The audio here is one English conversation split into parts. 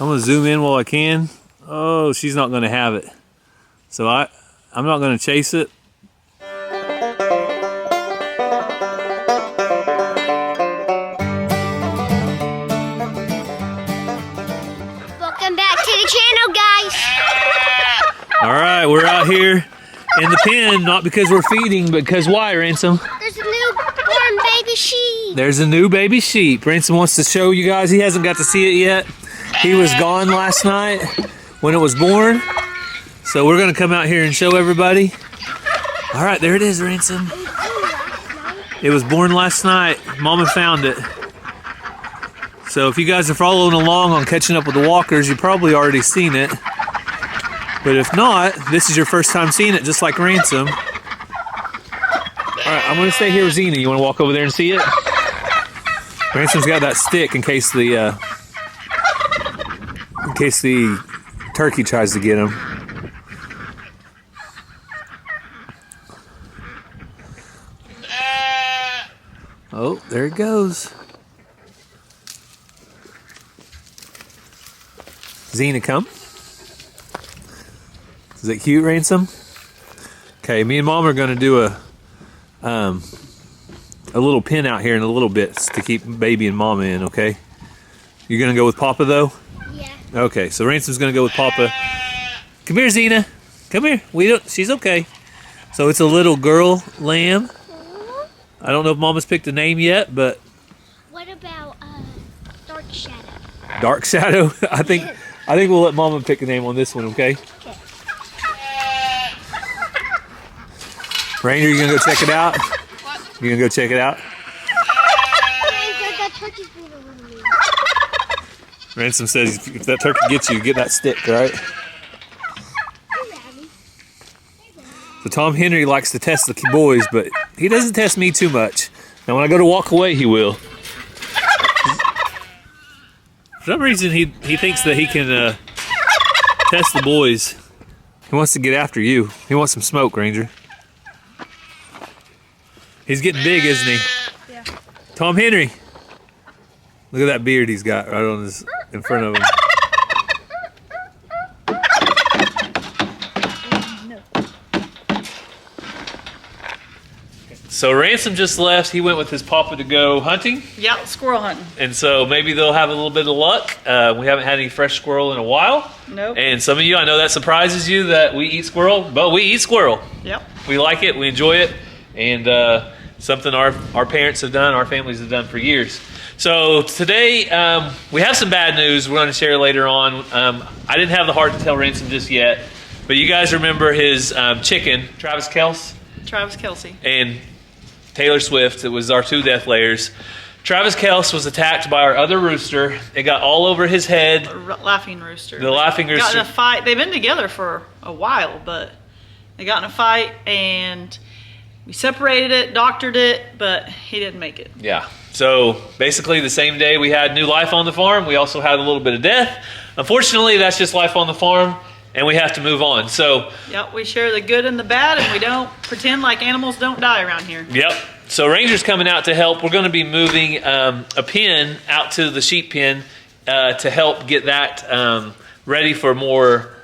I'm gonna zoom in while I can. Oh, she's not gonna have it. So I'm not gonna chase it. Welcome back to the channel, guys. All right, we're out here in the pen, not because we're feeding, but because why, Ransom? There's a newborn baby sheep. There's a new baby sheep. Ransom wants to show you guys. He hasn't got to see it yet. He was gone last night when it was born. So we're gonna come out here and show everybody. All right, there it is, Ransom. It was born last night. Mama found it. So if you guys are following along on catching up with the walkers, you've probably already seen it. But if not, this is your first time seeing it, just like Ransom. All right, I'm gonna stay here with Xena. You wanna walk over there and see it? Ransom's got that stick in case the turkey tries to get him. Oh, there it goes. Xena, come. Is it cute, Ransom? Okay, me and Mom are gonna do a little pin out here in a little bit to keep baby and Mama in, okay? You're gonna go with Papa though? Yeah. Okay, so Ransom's gonna go with Papa. Come here, Xena. Come here. She's okay. So it's a little girl lamb. I don't know if Mama's picked a name yet, but What about Dark Shadow? Dark Shadow. I think we'll let Mama pick a name on this one, okay? Okay. Ranger, you gonna go check it out? You gonna go check it out? That turkey's being a little mean. Ransom says if that turkey gets you, get that stick, right? So Tom Henry likes to test the boys, but he doesn't test me too much. Now when I go to walk away, he will. For some reason, he thinks that he can test the boys. He wants to get after you. He wants some smoke, Ranger. He's getting big, isn't he? Yeah. Tom Henry. Look at that beard he's got right on his in front of him. So Ransom just left. He went with his papa to go hunting. Yeah, squirrel hunting. And so maybe they'll have a little bit of luck. We haven't had any fresh squirrel in a while. Nope. And some of you, I know that surprises you that we eat squirrel, but we eat squirrel. Yep. We like it. We enjoy it. And something our parents have done, our families have done for years. So today we have some bad news we're going to share later on. I didn't have the heart to tell Ransom just yet, but you guys remember his chicken, Travis Kelce? Travis Kelce. And Taylor Swift. It was our two death layers. Travis Kelce was attacked by our other rooster. It got all over his head. Laughing rooster. The laughing rooster. Got in a fight. They've been together for a while, but they got in a fight and we separated it, doctored it, but he didn't make it. Yeah. So basically the same day we had new life on the farm, we also had a little bit of death. Unfortunately, that's just life on the farm, and we have to move on. So yep, we share the good and the bad, and we don't pretend like animals don't die around here. Yep. So Ranger's coming out to help. We're going to be moving a pen out to the sheep pen to help get that ready for more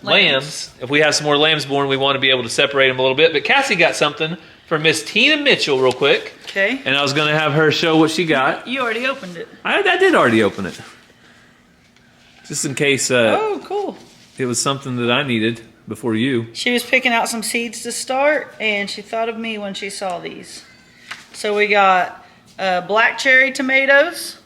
lambs. If we have some more lambs born, we want to be able to separate them a little bit. But Cassie got something from Miss Tina Mitchell real quick. Okay. And I was going to have her show what she got. You already opened it. I did already open it. Just in case Oh, cool. it was something that I needed before you. She was picking out some seeds to start, and she thought of me when she saw these. So we got black cherry tomatoes,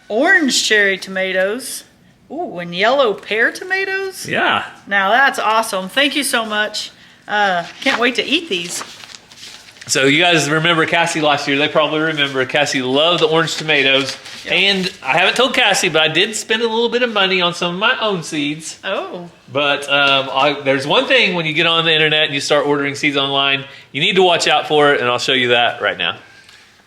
orange cherry tomatoes, ooh, and yellow pear tomatoes. Yeah. Now that's awesome. Thank you so much. Can't wait to eat these. So you guys remember Cassie last year. They probably remember Cassie loved the orange tomatoes. Yep. And I haven't told Cassie, but I did spend a little bit of money on some of my own seeds. Oh. But there's one thing when you get on the internet and you start ordering seeds online, you need to watch out for it, and I'll show you that right now.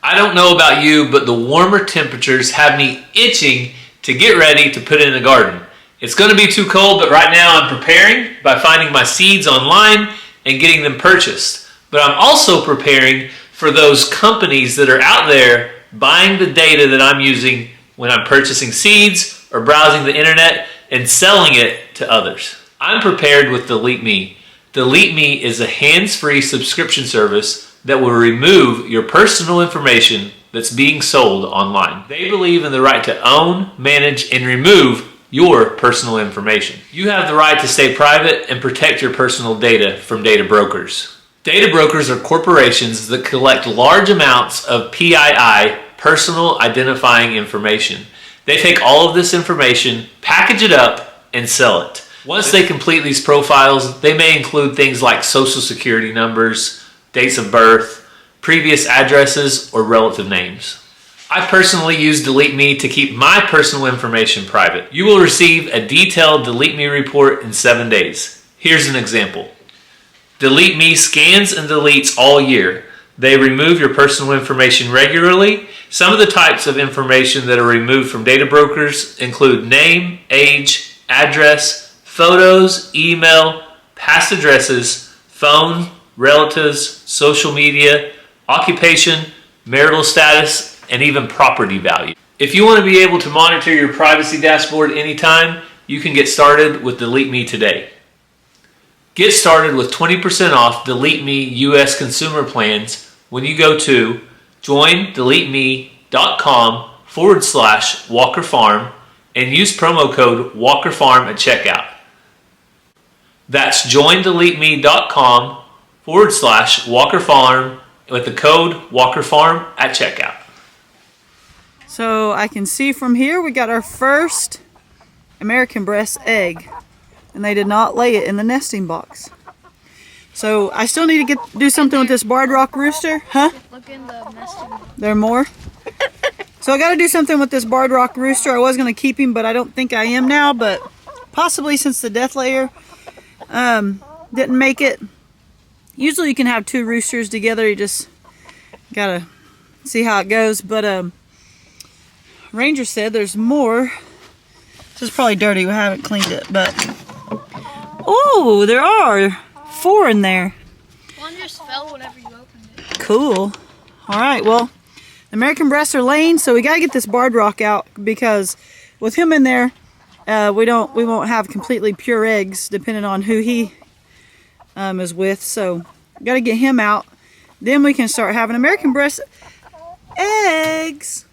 I don't know about you, but the warmer temperatures have me itching to get ready to put in the garden. It's going to be too cold, but right now I'm preparing by finding my seeds online and getting them purchased. But I'm also preparing for those companies that are out there buying the data that I'm using when I'm purchasing seeds or browsing the internet and selling it to others. I'm prepared with Delete Me. Delete Me is a hands-free subscription service that will remove your personal information that's being sold online. They believe in the right to own, manage, and remove your personal information. You have the right to stay private and protect your personal data from data brokers. Data brokers are corporations that collect large amounts of PII, personal identifying information. They take all of this information, package it up, and sell it. Once they complete these profiles, they may include things like social security numbers, dates of birth, previous addresses, or relative names. I personally use Delete Me to keep my personal information private. You will receive a detailed Delete Me report in 7 days. Here's an example. Delete Me scans and deletes all year. They remove your personal information regularly. Some of the types of information that are removed from data brokers include name, age, address, photos, email, past addresses, phone, relatives, social media, occupation, marital status, and even property value. If you want to be able to monitor your privacy dashboard anytime, you can get started with Delete Me today. Get started with 20% off Delete Me US consumer plans when you go to joindeleteme.com/Walker Farm and use promo code Walker Farm at checkout. That's joindeleteme.com/Walker Farm with the code Walker Farm at checkout. So I can see from here we got our first American breast egg, and they did not lay it in the nesting box. So I still need to do something with this barred rock rooster, huh? Look in the nesting box. There are more? So I got to do something with this barred rock rooster. I was going to keep him, but I don't think I am now, but possibly since the death layer didn't make it. Usually you can have 2 roosters together. You just got to see how it goes, but Ranger said there's more. This is probably dirty. We haven't cleaned it, but oh, there are 4 in there. One just fell whenever you opened it. Cool. All right. Well, the American breasts are laying, so we gotta get this barred rock out because with him in there, we won't have completely pure eggs depending on who he is with. So gotta get him out. Then we can start having American breast eggs.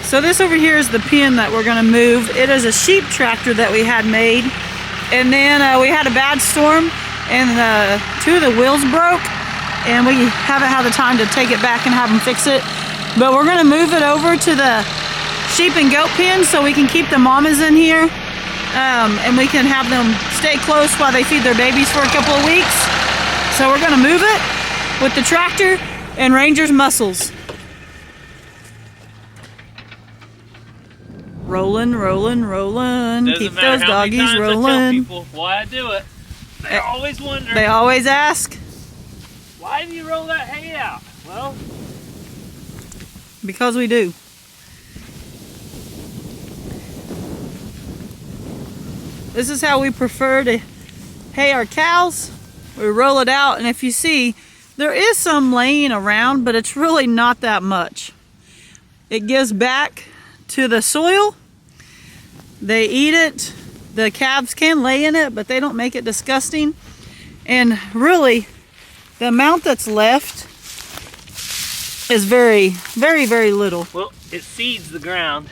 So this over here is the pen that we're going to move. It is a sheep tractor that we had made. And then we had a bad storm and 2 of the wheels broke. And we haven't had the time to take it back and have them fix it. But we're going to move it over to the sheep and goat pen so we can keep the mamas in here. And we can have them stay close while they feed their babies for a couple of weeks. So we're going to move it with the tractor and Ranger's muscles. Rolling, rolling, rolling. Keep those doggies rolling. I tell people why I do it. They always wonder. They always ask. Why do you roll that hay out? Well, because we do. This is how we prefer to hay our cows. We roll it out, and if you see, there is some laying around, but it's really not that much. It gives back to the soil. They eat it. The calves can lay in it, but they don't make it disgusting. And really, the amount that's left is very, very, very little. well, it seeds the ground.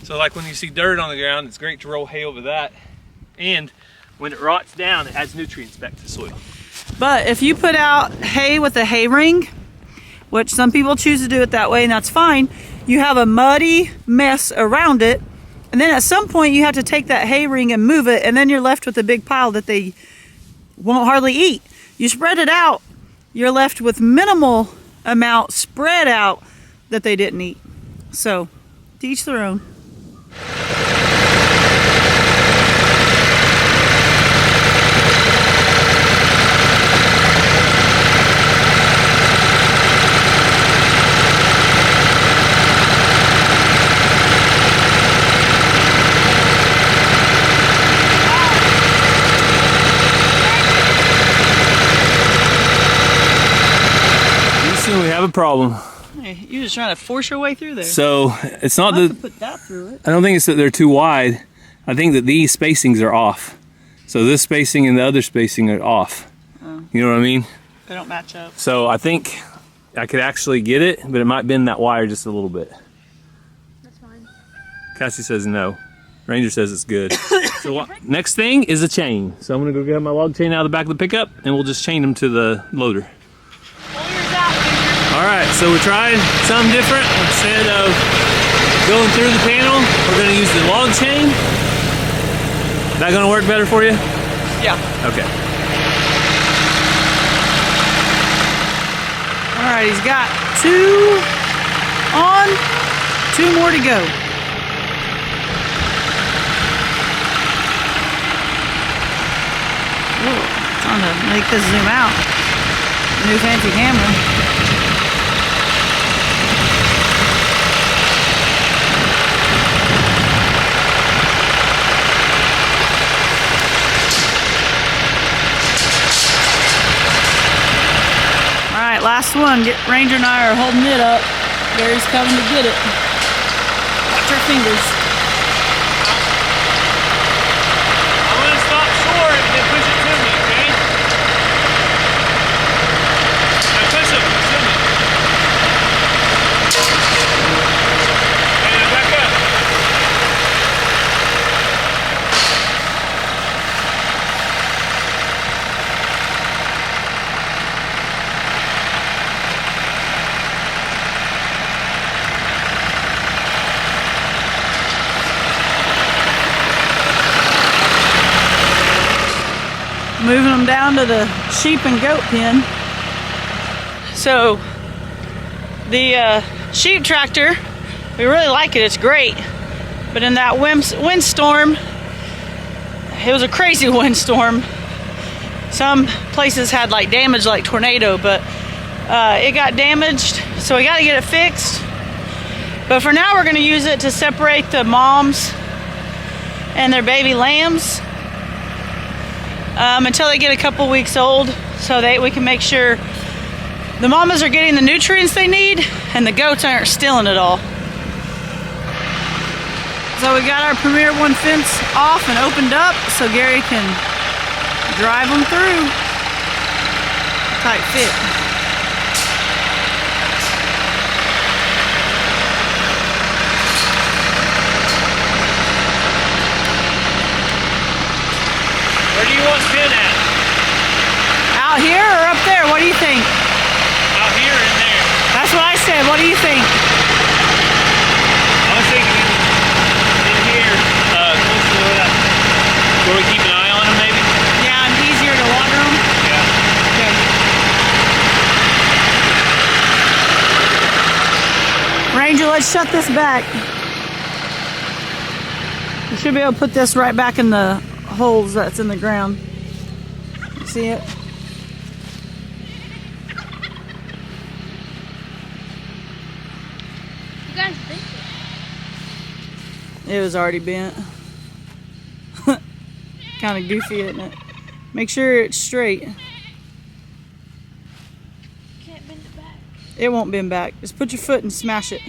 So like when you see dirt on the ground, it's great to roll hay over that. And when it rots down, it adds nutrients back to the soil. But if you put out hay with a hay ring, which some people choose to do it that way, and that's fine, you have a muddy mess around it, and then at some point you have to take that hay ring and move it, and then you're left with a big pile that they won't hardly eat. You spread it out, you're left with minimal amount spread out that they didn't eat. So, to each their own. problem. Hey, you're just trying to force your way through there. So it's not I'll have that, to put that through it. I don't think it's that they're too wide. I think that these spacings are off. So this spacing and the other spacing are off. Oh. You know what I mean? They don't match up. So I think I could actually get it, but it might bend that wire just a little bit. That's fine. Cassie says no. Ranger says it's good. So next thing is a chain. So I'm gonna go get my log chain out of the back of the pickup and we'll just chain them to the loader. All right, so we're trying something different. Instead of going through the panel, we're gonna use the log chain. That gonna work better for you? Yeah. Okay. All right, he's got 2 on, 2 more to go. Whoa, trying to make this zoom out. New fancy camera. Last one. Ranger and I are holding it up. Gary's coming to get it. Watch our fingers. I'm gonna stop short and then push it to me, okay? Now push it to me. And now back up. Moving them down to the sheep and goat pen. So the sheep tractor, we really like it, it's great. But in that windstorm, it was a crazy windstorm. Some places had like damage like tornado, but it got damaged, so we got to get it fixed. But for now we're going to use it to separate the moms and their baby lambs until they get a couple weeks old, so that we can make sure the mamas are getting the nutrients they need and the goats aren't stealing it all. So we got our Premier One fence off and opened up so Gary can drive them through. Tight fit. Where do you want Finn at? Out here or up there? What do you think? Out here and there. That's what I said. What do you think? I was thinking in here, close to that, where we keep an eye on them maybe? Yeah, and easier to water them. Yeah. Okay. Ranger, let's shut this back. You should be able to put this right back in the holes that's in the ground. See it? You guys think It was already bent. Kind of goofy, isn't it? Make sure it's straight. you can't bend it back. It won't bend back. Just put your foot and smash it.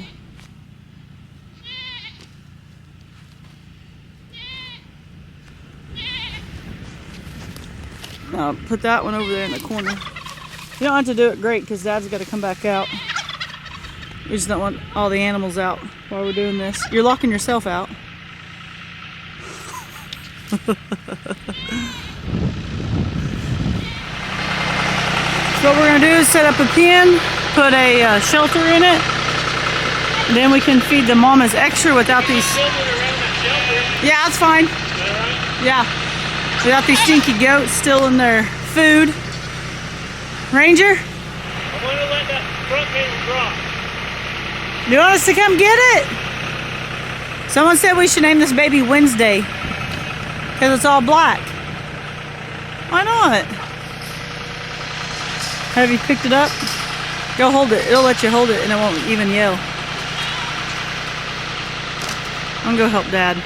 Now put that one over there in the corner. You don't have to do it great because Dad's got to come back out. We just don't want all the animals out while we're doing this. You're locking yourself out. So what we're going to do is set up a pen, put a shelter in it. Then we can feed the mamas extra without these. Yeah, that's fine. Yeah. Without these stinky goats stealing their food. Ranger? I want to let that front panel drop. You want us to come get it? Someone said we should name this baby Wednesday. Because it's all black. Why not? Have you picked it up? Go hold it. It'll let you hold it and it won't even yell. I'm gonna go help Dad.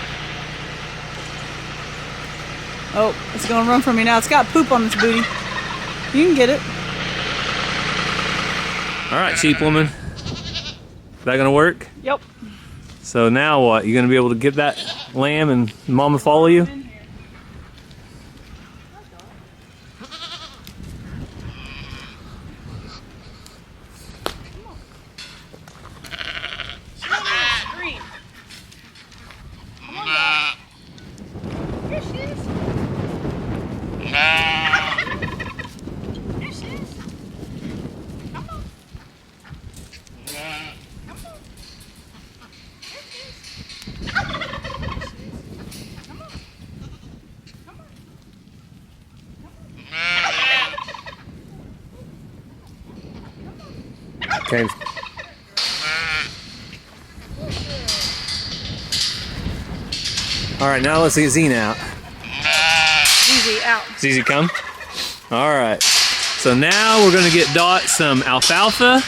Oh, it's gonna run from me now. It's got poop on its booty. You can get it. All right, sheep woman. That gonna work? Yep. So now what? You gonna be able to get that lamb and mama follow you? Okay. All right, now let's get Xena out. Easy out. ZZ, come. All right. So now we're gonna get Dot some alfalfa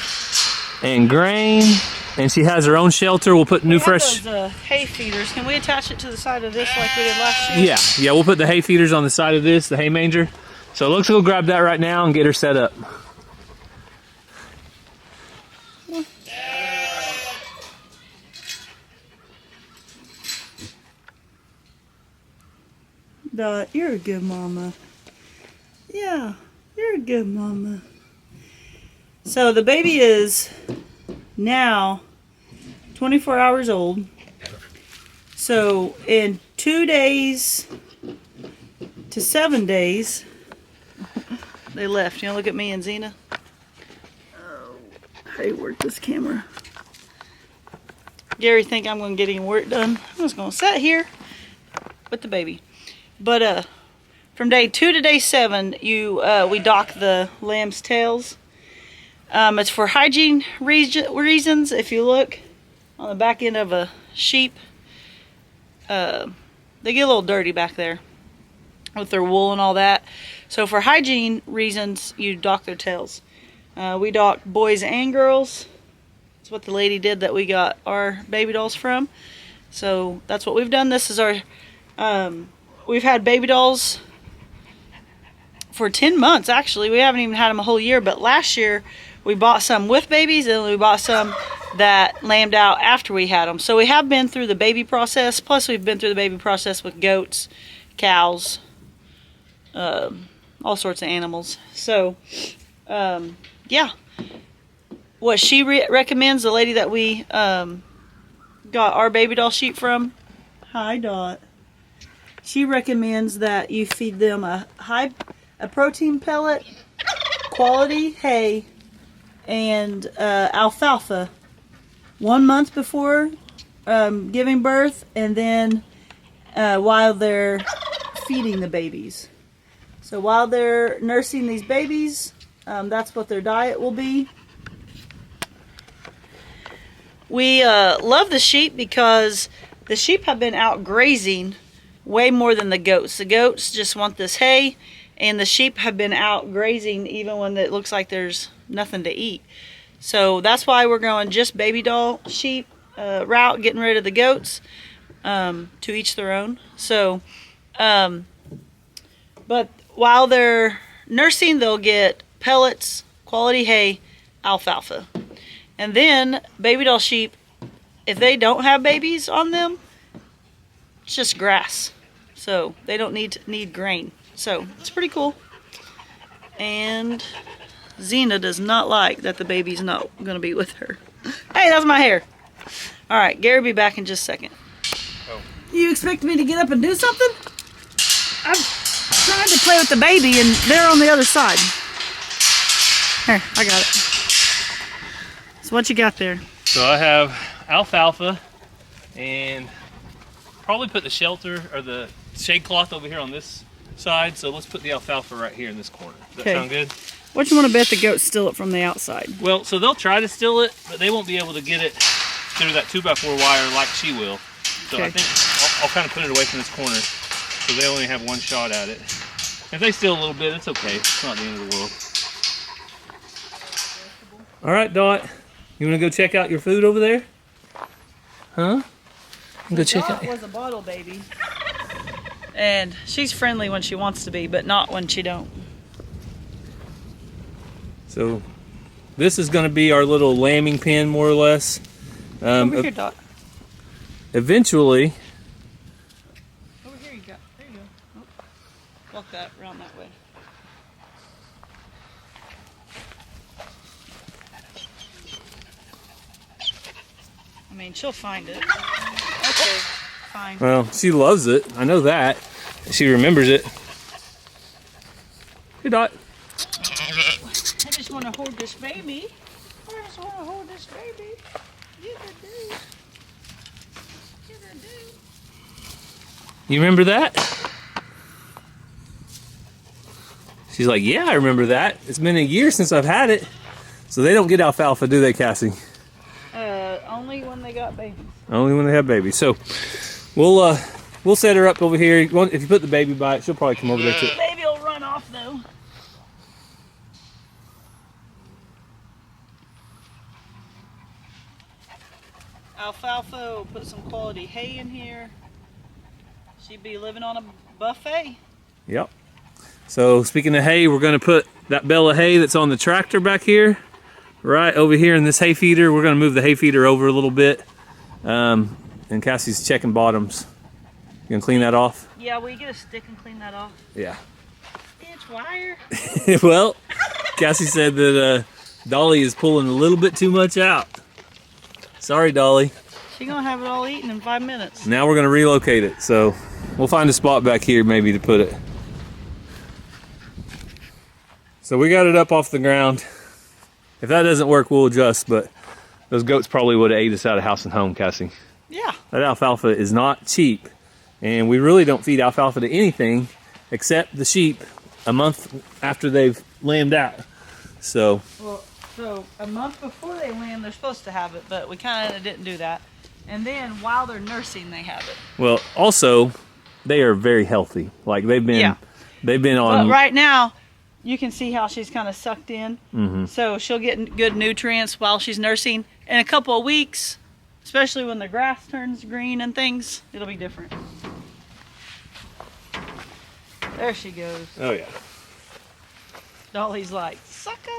and grain, and she has her own shelter. We'll put new fresh. Those, hay feeders. Can we attach it to the side of this like we did last year? Yeah, we'll put the hay feeders on the side of this, the hay manger. So let's go grab that right now and get her set up. Dot, you're a good mama. Yeah, you're a good mama. So the baby is now 24 hours old. So in 2 days to 7 days, they left. You know, look at me and Xena. Oh, how do you work this camera? Gary think I'm going to get any work done. I'm just going to sit here with the baby. But from day 2 to day 7, we dock the lamb's tails. It's for hygiene reasons. If you look on the back end of a sheep, they get a little dirty back there with their wool and all that. So for hygiene reasons, you dock their tails. We dock boys and girls. That's what the lady did that we got our baby dolls from. So that's what we've done. This is our... we've had baby dolls for 10 months, actually. We haven't even had them a whole year, but last year we bought some with babies and we bought some that lambed out after we had them. So we have been through the baby process, plus we've been through the baby process with goats, cows, all sorts of animals. So, yeah. What she recommends, the lady that we got our baby doll sheep from, hi Dot. She recommends that you feed them a protein pellet, quality hay, and alfalfa 1 month before giving birth, and then while they're feeding the babies. So while they're nursing these babies, that's what their diet will be. We love the sheep because the sheep have been out grazing way more than the goats. The goats just want this hay, and the sheep have been out grazing even when it looks like there's nothing to eat. So that's why we're going just baby doll sheep route, getting rid of the goats, to each their own. So, but while they're nursing, they'll get pellets, quality hay, alfalfa. And then baby doll sheep, if they don't have babies on them, it's just grass. So they don't need grain. So it's pretty cool. And Xena does not like that the baby's not going to be with her. Hey, that's my hair. All right, Gary will be back in just a second. Oh. You expect me to get up and do something? I'm trying to play with the baby and they're on the other side. Here, I got it. So what you got there? So I have alfalfa and probably put the shelter or the shade cloth over here on this side. So let's put the alfalfa right here in this corner. Does that sound good? What do you want to bet the goats steal it from the outside? Well, so they'll try to steal it, but they won't be able to get it through that 2x4 wire like she will. So I think I'll kind of put it away from this corner so they only have one shot at it. If they steal a little bit, it's okay. It's not the end of the world. All right, Dot. You want to go check out your food over there? Huh? Go check out. Dot was a bottle baby. And she's friendly when she wants to be, but not when she don't. So this is going to be our little lambing pen, more or less. Over here, Dot. Eventually, Over here you go. There you go. Oh. Walk that around that way. I mean, she'll find it. Okay, fine. well, she loves it. I know that. She remembers it. Hey, Dot. I just want to hold this baby. I just want to hold this baby. Yes, I do. Yes, I do. You remember that? She's like, yeah, I remember that. It's been a year since I've had it. So they don't get alfalfa, do they, Cassie? Only when they got babies. Only when they have babies. So we'll set her up over here. If you put the baby by it, she'll probably come over there too. Baby will run off though. Alfalfa will put some quality hay in here. She'd be living on a buffet. Yep. So speaking of hay, we're going to put that bale of hay that's on the tractor back here, right over here in this hay feeder. We're going to move the hay feeder over a little bit. And Cassie's checking bottoms. You going to clean that off? Yeah, will you get a stick and clean that off? Yeah. It's wire. Well, Cassie said that Dolly is pulling a little bit too much out. Sorry, Dolly. She's gonna have it all eaten in 5 minutes. Now we're going to relocate it. So we'll find a spot back here maybe to put it. So we got it up off the ground. If that doesn't work, we'll adjust, but those goats probably would have ate us out of house and home, Cassie. Yeah. That alfalfa is not cheap, and we really don't feed alfalfa to anything except the sheep a month after they've lambed out. So, Well, so a month before they lamb, they're supposed to have it, but we kind of didn't do that. And then while they're nursing, they have it. well, also, they are very healthy. Like they've been on. But right now, you can see how she's kind of sucked in. Mm-hmm. So she'll get good nutrients while she's nursing. In a couple of weeks, especially when the grass turns green and things, it'll be different. There she goes. Oh yeah. Dolly's like, sucker.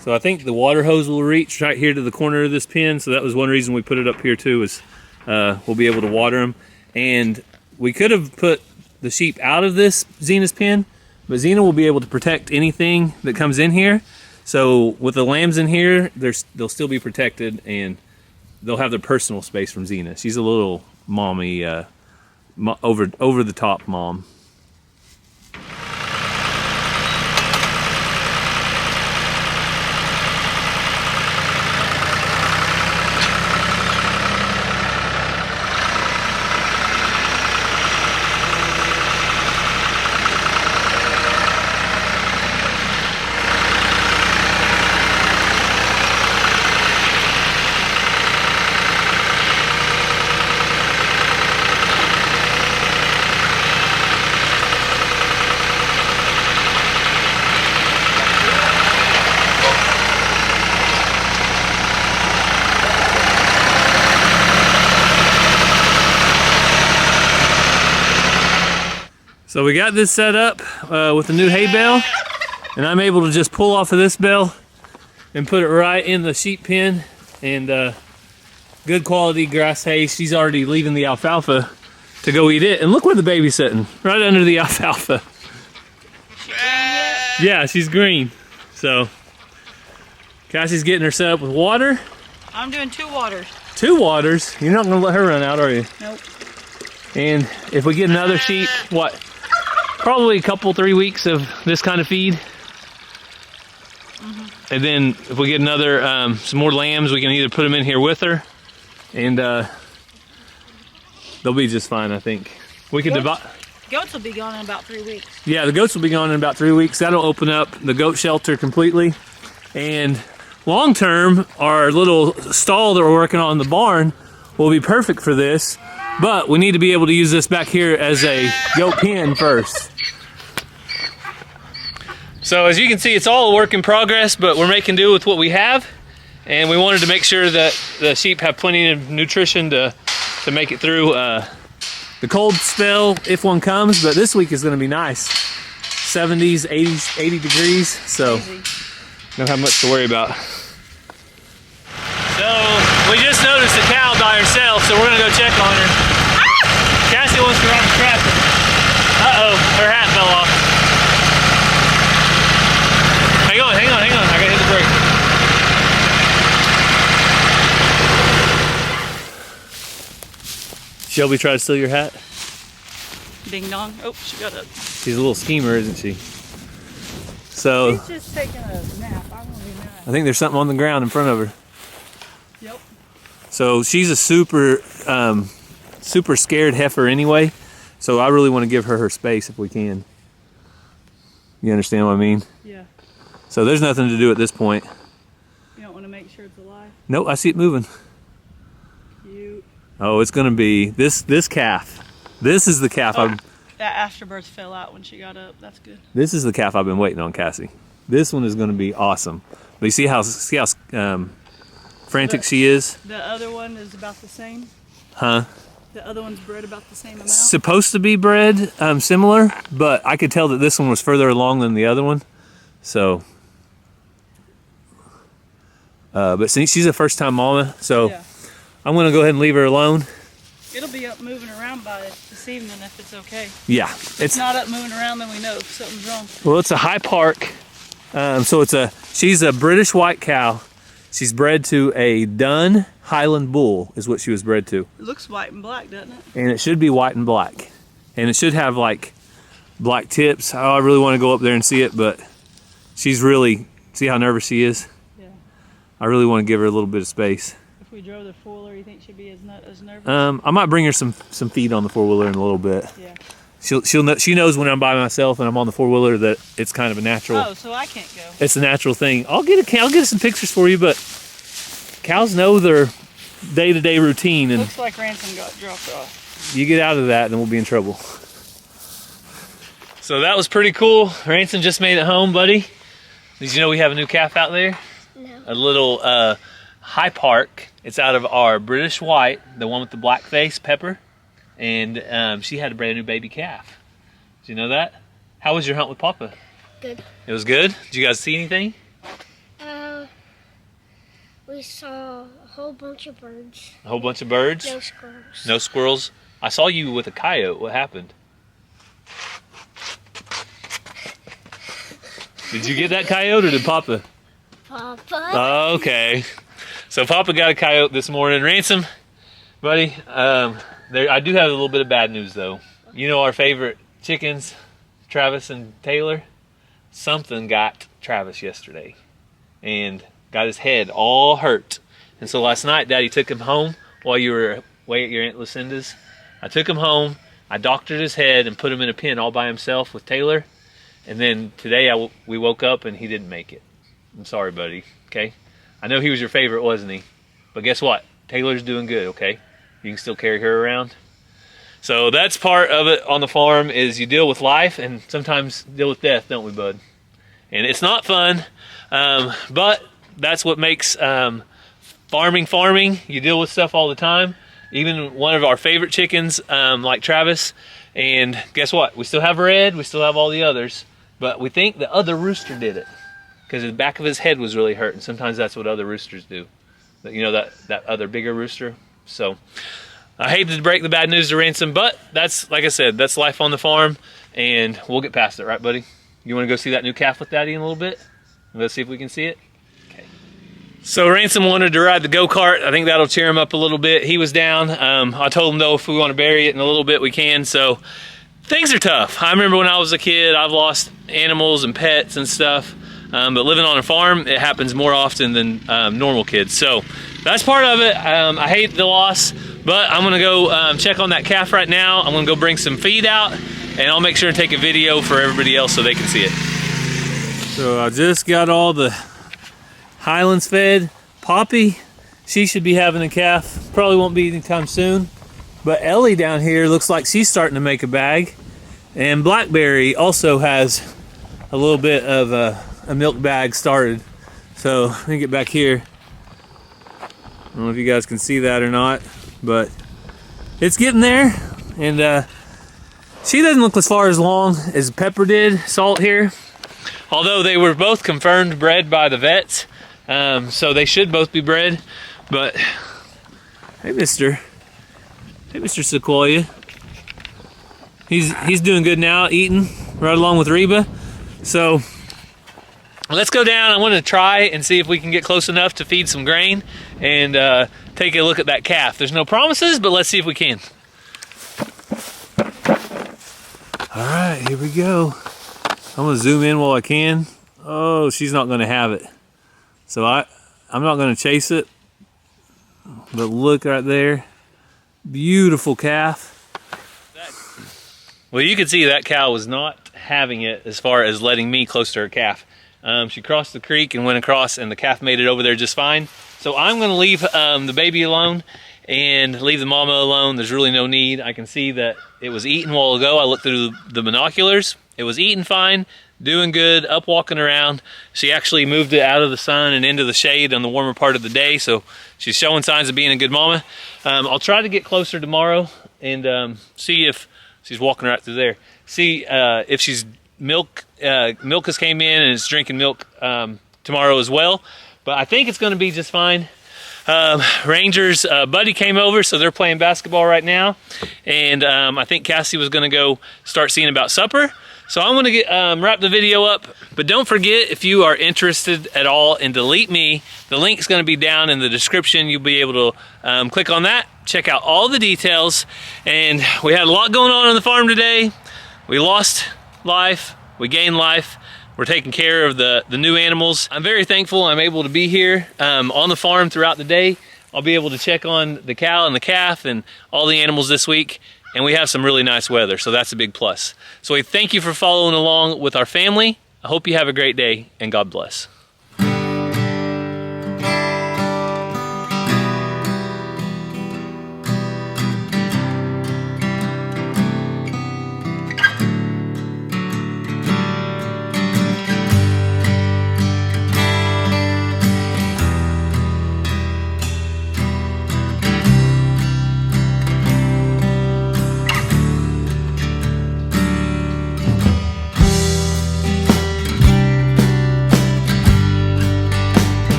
So I think the water hose will reach right here to the corner of this pen. So that was one reason we put it up here too, is we'll be able to water them. And we could have put the sheep out of this Zena's pen, but Zena will be able to protect anything that comes in here. So with the lambs in here, they'll still be protected, and they'll have their personal space from Zena. She's a little mommy, over the top mom. So we got this set up with the new hay bale, and I'm able to just pull off of this bale and put it right in the sheep pen, and good quality grass hay. She's already leaving the alfalfa to go eat it, and look where the baby's sitting, right under the alfalfa. Yeah, she's green. So Cassie's getting her set up with water. I'm doing 2 waters. 2 waters? You're not gonna let her run out, are you? Nope. And if we get another sheep, what? Probably a couple, 3 weeks of this kind of feed. Mm-hmm. And then if we get another, some more lambs, we can either put them in here with her, and they'll be just fine, I think. We can divide. Goats will be gone in about 3 weeks. Yeah, the goats will be gone in about 3 weeks. That'll open up the goat shelter completely. And long term, our little stall that we're working on in the barn will be perfect for this. But we need to be able to use this back here as a goat pen first. So as you can see, it's all a work in progress, but we're making do with what we have. And we wanted to make sure that the sheep have plenty of nutrition to make it through the cold spell if one comes, but this week is going to be nice. 70s, 80s, 80 degrees, so Easy. don't have much to worry about. So we just noticed a cow by herself, so we're gonna go check on her. Cassie wants to ride the tractor. Uh-oh, her hat fell off. Hang on, hang on, hang on. I gotta hit the brake. Shelby tried to steal your hat? Ding dong. Oh, she got up. She's a little schemer, isn't she? So, She's just taking a nap. I won't be mad. I think there's something on the ground in front of her. Yep. So she's a super scared heifer anyway. So I really want to give her her space if we can. You understand what I mean? Yeah. So there's nothing to do at this point. You don't want to make sure it's alive? Nope, I see it moving. Cute. Oh, it's gonna be this calf. This is the calf. Oh, that afterbirth fell out when she got up. That's good. This is the calf I've been waiting on, Cassie. This one is gonna be awesome. But you see how frantic she is? The other one is about the same? Huh? The other one's bred about the same amount? Supposed to be bred similar, but I could tell that this one was further along than the other one. So, but since she's a first-time mama, so Yeah. I'm gonna go ahead and leave her alone. It'll be up moving around by this evening if it's okay. Yeah, If it's it's not up moving around, then we know something's wrong. well, it's a high park. So she's a British white cow. She's bred to a dun Highland bull, is what she was bred to. It looks white and black, doesn't it? And it should be white and black. And it should have like black tips. Oh, I really want to go up there and see it, but she's really, see how nervous she is? Yeah. I really want to give her a little bit of space. If we drove the four-wheeler, you think she'd be as nervous? I might bring her some feed on the four-wheeler in a little bit. Yeah. She knows when I'm by myself and I'm on the four-wheeler that it's kind of a natural. Oh, so I can't go. It's a natural thing. I'll get some pictures for you, but cows know their day-to-day routine, and Looks like Ransom got dropped off. you get out of that and we'll be in trouble. So that was pretty cool. Ransom just made it home, buddy. Did you know we have a new calf out there? No. A little high park. It's out of our British white, the one with the black face, Pepper. And she had a brand new baby calf. Did you know that? How was your hunt with Papa? Good. It was good? Did you guys see anything? We saw a whole bunch of birds. A whole bunch of birds? No squirrels. No squirrels? I saw you with a coyote. What happened? Did you get that coyote or did Papa? Papa. Oh, okay. So Papa got a coyote this morning. Ransom, buddy, I do have a little bit of bad news though. You know our favorite chickens, Travis and Taylor? Something got Travis yesterday and got his head all hurt. And so last night, Daddy took him home while you were away at your Aunt Lucinda's. I took him home, I doctored his head and put him in a pen all by himself with Taylor. And then today we woke up and he didn't make it. I'm sorry, buddy, okay? I know he was your favorite, wasn't he? But guess what? Taylor's doing good, okay? You can still carry her around. So that's part of it on the farm is you deal with life and sometimes deal with death, don't we, bud? And it's not fun, but that's what makes farming. You deal with stuff all the time. Even one of our favorite chickens, like Travis, and guess what? We still have Red, we still have all the others, but we think the other rooster did it because the back of his head was really hurt, and sometimes that's what other roosters do. You know, that other bigger rooster. So I hate to break the bad news to Ransom, but that's, like I said, that's life on the farm, and we'll get past it, right, buddy? You want to go see that new calf with Daddy in a little bit? Let's see if we can see it. Okay. So Ransom wanted to ride the go-kart. I think that'll cheer him up a little bit. He was down. I told him, though, if we want to bury it in a little bit, we can. So things are tough. I remember when I was a kid, I've lost animals and pets and stuff. But living on a farm, it happens more often than normal kids. So that's part of it. I hate the loss, but I'm gonna go check on that calf right now. I'm gonna go bring some feed out, and I'll make sure and take a video for everybody else so they can see it. So I just got all the Highlands fed. Poppy, she should be having a calf. Probably won't be anytime soon. But Ellie down here looks like she's starting to make a bag. And Blackberry also has a little bit of a milk bag started. So let me get back here. I don't know if you guys can see that or not, but it's getting there. And She doesn't look as far as long as Pepper did, Salt here. Although they were both confirmed bred by the vets. So they should both be bred. But, hey Mr. Sequoia. He's doing good now, eating right along with Reba. So let's go down. I want to try and see if we can get close enough to feed some grain and take a look at that calf. There's no promises, but let's see if we can. All right, here we go. I'm gonna zoom in while I can. Oh, she's not gonna have it. So I'm not gonna chase it, but look right there. Beautiful calf. Well, you can see that cow was not having it as far as letting me close to her calf. She crossed the creek and went across, and the calf made it over there just fine. So I'm gonna leave the baby alone and leave the mama alone. There's really no need. I can see that it was eating a while ago. I looked through the binoculars. It was eating fine, doing good, up walking around. She actually moved it out of the sun and into the shade on the warmer part of the day, so she's showing signs of being a good mama. I'll try to get closer tomorrow and see if she's walking right through there. See if she's milk has came in and is drinking milk tomorrow as well. But I think it's going to be just fine. Rangers buddy came over, so they're playing basketball right now, and I think Cassie was going to go start seeing about supper. So I'm going to wrap the video up, but don't forget, if you are interested at all in Delete Me, the link's going to be down in the description. You'll be able to click on that, check out all the details. And we had a lot going on the farm today. We lost life, we gained life. We're taking care of the new animals. I'm very thankful I'm able to be here on the farm throughout the day. I'll be able to check on the cow and the calf and all the animals this week. And we have some really nice weather, so that's a big plus. So we thank you for following along with our family. I hope you have a great day, and God bless.